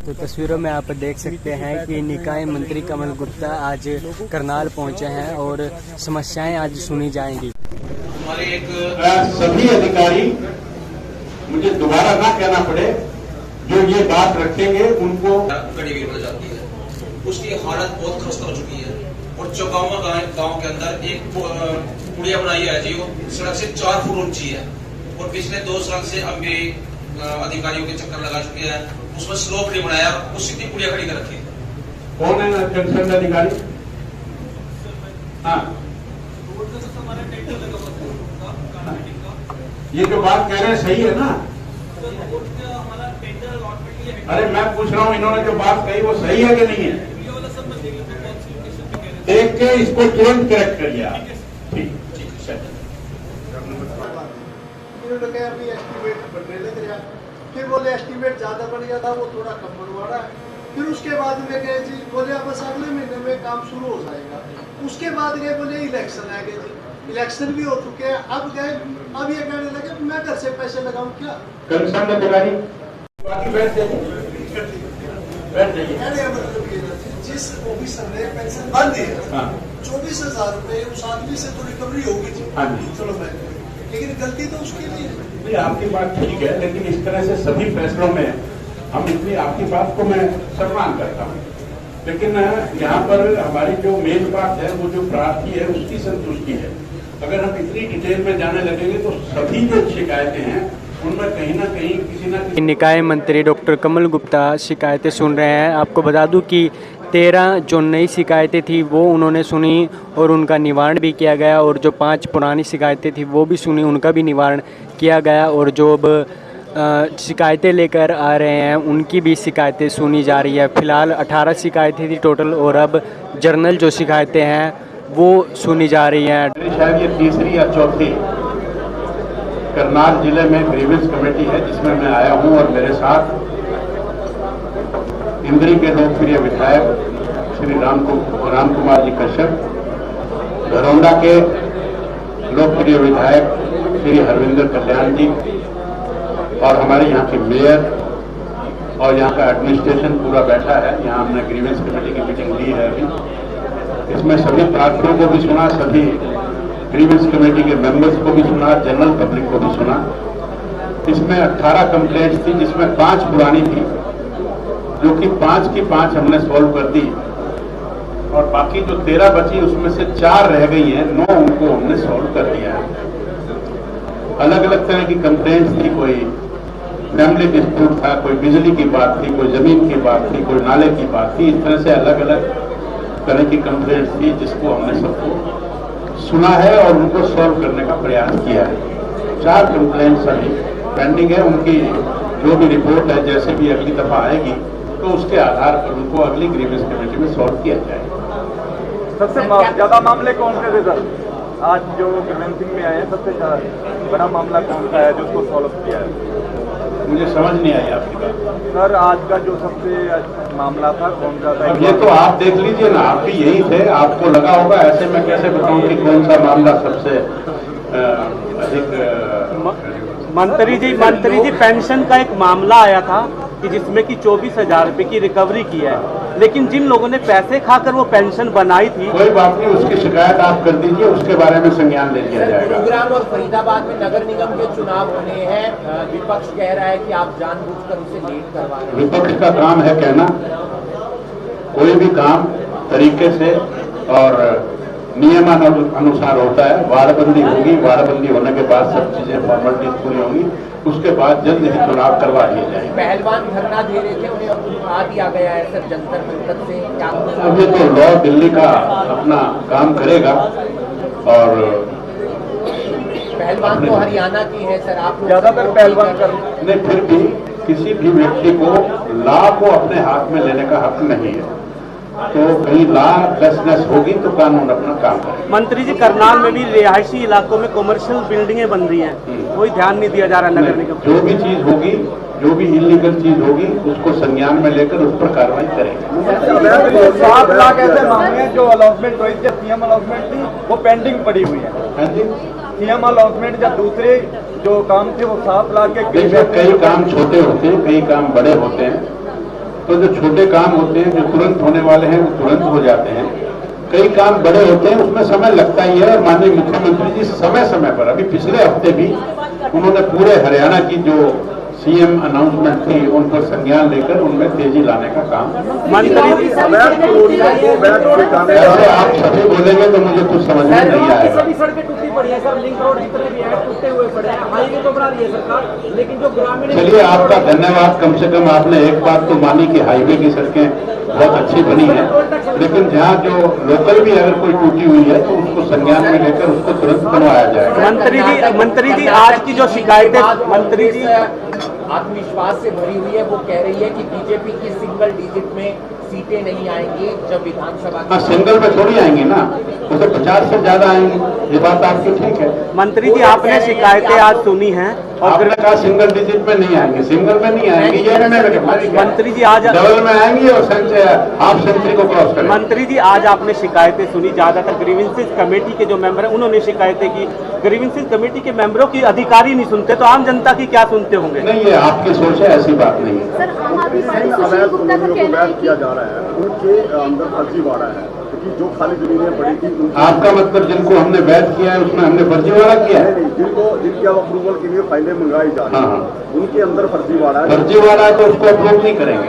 तो तस्वीरों में आप देख सकते हैं कि निकाय मंत्री कमल गुप्ता आज करनाल पहुंचे हैं और समस्याएं आज सुनी जाएंगी। हमारे एक सभी अधिकारी मुझे दोबारा ना कहना पड़े, जो ये बात रखेंगे उनको गड़ी हो जाती है, उसकी हालत बहुत खस्ता हो चुकी है। और चौगावा गांव के अंदर एक पुड़िया बनाई है जी, वो सड़क से 4 फुट ऊंची है और पिछले 2 साल से हम भी अधिकारियों के चक्कर लगा चुके हैं, उसमें स्लोप नहीं बनाया, वो सीधी पुड़िया खड़ी कर रखी है। कौन है कंसर्न अधिकारी? हाँ, ये जो बात कह रहे हैं सही है ना? अरे मैं पूछ रहा हूँ, इन्होंने जो बात कही वो सही है कि नहीं है? देख के इसको तुरंत करेक्ट करिए आप। ठीक अभी एस्टीमेट बनने लग रहा, फिर बोले एस्टीमेट ज्यादा बन गया था, वो थोड़ा कम बनवा रहा है। फिर उसके बाद में गए जी, बोले बस अगले महीने में काम शुरू हो जाएगा। उसके बाद गए, बोले इलेक्शन आ गए जी, इलेक्शन भी हो चुके हैं। अब गए, अब ये कहने लगे मैं घर से पैसे लगाऊं क्या? कंसर्न अधिकारी बाकी बैठ जाइए। जिस ऑफिसर ने पेंशन बंद है 24,000 रुपए, उस आदमी से तो रिकवरी होगी जी। हाँ जी, चलो मैं, लेकिन गलती तो उसकी नहीं है। नहीं, आपकी बात ठीक है, लेकिन इस तरह से सभी फैसलों में हम इतनी आपकी बात को मैं सम्मान करता हूँ, लेकिन यहाँ पर हमारी जो मेन बात है, वो जो प्रार्थी है उसकी संतुष्टि है। अगर हम इतनी डिटेल में जाने लगेंगे तो सभी जो शिकायतें हैं उनमें कहीं ना कहीं किसी न किसी निकाय मंत्री डॉक्टर कमल गुप्ता शिकायतें सुन रहे हैं। आपको बता दूं कि 13 जो नई शिकायतें थी वो उन्होंने सुनी और उनका निवारण भी किया गया, और जो 5 पुरानी शिकायतें थी वो भी सुनी, उनका भी निवारण किया गया। और जो अब शिकायतें लेकर आ रहे हैं उनकी भी शिकायतें सुनी जा रही है। फिलहाल 18 शिकायतें थी टोटल, और अब जर्नल जो शिकायतें हैं वो सुनी जा रही हैं। शायद ये तीसरी या चौथी करनाल जिले में ग्रीवेंस कमेटी है जिसमें मैं आया हूं, और मेरे साथ इंद्री के लोकप्रिय विधायक श्री राम कुमार जी कश्यप, घरौंदा के लोकप्रिय विधायक श्री हरविंदर कल्याण जी, और हमारे यहाँ की मेयर और यहाँ का एडमिनिस्ट्रेशन पूरा बैठा है। यहाँ हमने ग्रीवेंस कमेटी की मीटिंग ली है अभी। इसमें सभी प्रार्थियों को भी सुना, सभी ग्रीवेंस कमेटी के मेंबर्स को भी सुना, जनरल पब्लिक को भी सुना। इसमें 18 कंप्लेंट्स थी, जिसमें 5 पुरानी थी, जो कि 5 की 5 हमने सॉल्व कर दी, और बाकी जो 13 बची उसमें से 4 रह गई हैं, 9 उनको हमने सॉल्व कर दिया है। अलग अलग तरह की कंप्लेंट्स थी, कोई फैमिली डिस्प्यूट था, कोई बिजली की बात थी, कोई जमीन की बात थी, कोई नाले की बात थी। इस तरह से अलग अलग तरह की कंप्लेंट्स थी, जिसको हमने सबको सुना है और उनको सॉल्व करने का प्रयास किया है। 4 कंप्लेंट्स अभी पेंडिंग है, उनकी जो भी रिपोर्ट है जैसे भी अगली दफा आएगी तो उसके आधार पर उनको अगली ग्रीवेंस कमेटी में सॉल्व किया जाएगा। सबसे ज्यादा मामले कौन से थे सर? आज जो ग्रीवेंसिंग में आए हैं सबसे बड़ा मामला कौन सा है जो उसको सॉल्व किया है? मुझे समझ नहीं आई आपकी बात सर। आज का जो सबसे मामला था कौन सा था? अब ये तो आप देख लीजिए ना, आप भी यही थे, आपको लगा होगा। ऐसे मैं कैसे बताऊं कि कौन सा मामला सबसे अधिक। मंत्री जी पेंशन का एक मामला आया था कि जिसमें कि 24,000 रुपए की रिकवरी की है, लेकिन जिन लोगों ने पैसे खाकर वो पेंशन बनाई थी। कोई बात नहीं, उसकी शिकायत आप कर दीजिए, उसके बारे में संज्ञान ले लिया जाएगा। गुरुग्राम और फरीदाबाद में नगर निगम के चुनाव होने हैं, विपक्ष कह रहा है कि आप जानबूझकर उसे लेट करवा रहे हैं। विपक्ष का काम है कहना, कोई भी काम तरीके से और नियमानुसार होता है। वाराबंदी होगी, वाराबंदी होने के बाद सब चीजें फॉर्मेलिटीज पूरी होंगी, उसके बाद जल्द ही चुनाव करवा लिए जाएंगे। पहलवान धरना दे रहे थे, उन्हें उठा दिया गया है सर जंतर मंतर से, क्या? अब ये तो लॉ दिल्ली का अपना काम करेगा, और पहलवान तो हरियाणा की है सर, आप ज्यादातर पहलवान कर नहीं, फिर भी किसी भी व्यक्ति को लॉ को अपने हाथ में लेने का हक नहीं है। तो कहीं लॉलेसनेस होगी तो कानून अपना काम करेगा। मंत्री जी, करनाल में भी रिहायशी इलाकों में कमर्शियल बिल्डिंगें बन रही हैं, कोई ध्यान नहीं दिया जा रहा नगर निगम। जो भी चीज होगी, जो भी इलीगल चीज होगी, उसको संज्ञान में लेकर उस पर कार्रवाई करेंगे। 7 लाख ऐसे मामले जो अलॉटमेंट हुई थी, सीएम अलॉटमेंट थी, वो पेंडिंग पड़ी हुई है। सीएम अलॉटमेंट या दूसरे जो काम थे वो 7 लाख के। कई काम छोटे होते हैं, कई काम बड़े होते हैं। तो जो छोटे काम होते हैं, जो तुरंत होने वाले हैं, वो तुरंत हो जाते हैं। कई काम बड़े होते हैं, उसमें समय लगता ही है। और माननीय मुख्यमंत्री जी समय समय पर, अभी पिछले हफ्ते भी उन्होंने पूरे हरियाणा की जो सीएम अनाउंसमेंट थी उन पर संज्ञान लेकर उनमें तेजी लाने का काम। मंत्री ऐसे आप सभी बोलेंगे तो मुझे कुछ समझ में नहीं आएगा। सभी सड़कें टूटी पड़ी है सर, लिंक रोड जितने भी है टूटे हुए पड़े हैं, हाईवे तो बना रही है सरकार, लेकिन जो ग्रामीण। चलिए, आपका धन्यवाद, कम से कम आपने एक बात तो मानी कि हाईवे की सड़कें बहुत अच्छी बनी है, लेकिन जहाँ जो लोकल भी अगर कोई टूटी हुई है तो उसको संज्ञान में लेकर उसको तुरंत बनवाया जाएगा। मंत्री जी आज की जो शिकायतें, मंत्री जी आत्मविश्वास से भरी हुई है। वो कह रही है कि बीजेपी की सिंगल डिजिट में सीटें नहीं आएंगी जब विधानसभा हाँ, सिंगल में थोड़ी आएंगी ना, उसे 50 से ज्यादा आएंगी। ये बात आपकी ठीक है। मंत्री जी आपने शिकायतें आज सुनी हैं और आपने कहा सिंगल डिजिट में नहीं आएंगी, सिंगल में नहीं आएंगी, ये मंत्री जी आज डबल में आएंगी और हाफ सेंचुरी को क्रॉस करेंगी। मंत्री जी आज आपने शिकायतें सुनी, ज्यादातर ग्रीवेंसेस कमेटी के जो मेंबर हैं उन्होंने शिकायतें की। ग्रीवेंसेस कमेटी के मेंबरों की अधिकारी नहीं सुनते तो आम जनता की क्या सुनते होंगे? नहीं, ये आपकी सोच है, ऐसी बात नहीं है। सर, आम आदमी पार्टी सुशील गुप्ता का कहना है किया जा रहा है, उनके अंदर फर्जीवाड़ा है, क्योंकि जो खाली जमीनें पड़ी थी आपका मतलब जिनको हमने वैध किया है उसमें हमने फर्जीवाड़ा किया है? जिनके अब अप्रूवल के लिए फाइलें मंगाई जा रही है, उनके अंदर फर्जीवाड़ा है। फर्जीवाड़ा है तो उसको अप्रूव नहीं करेंगे।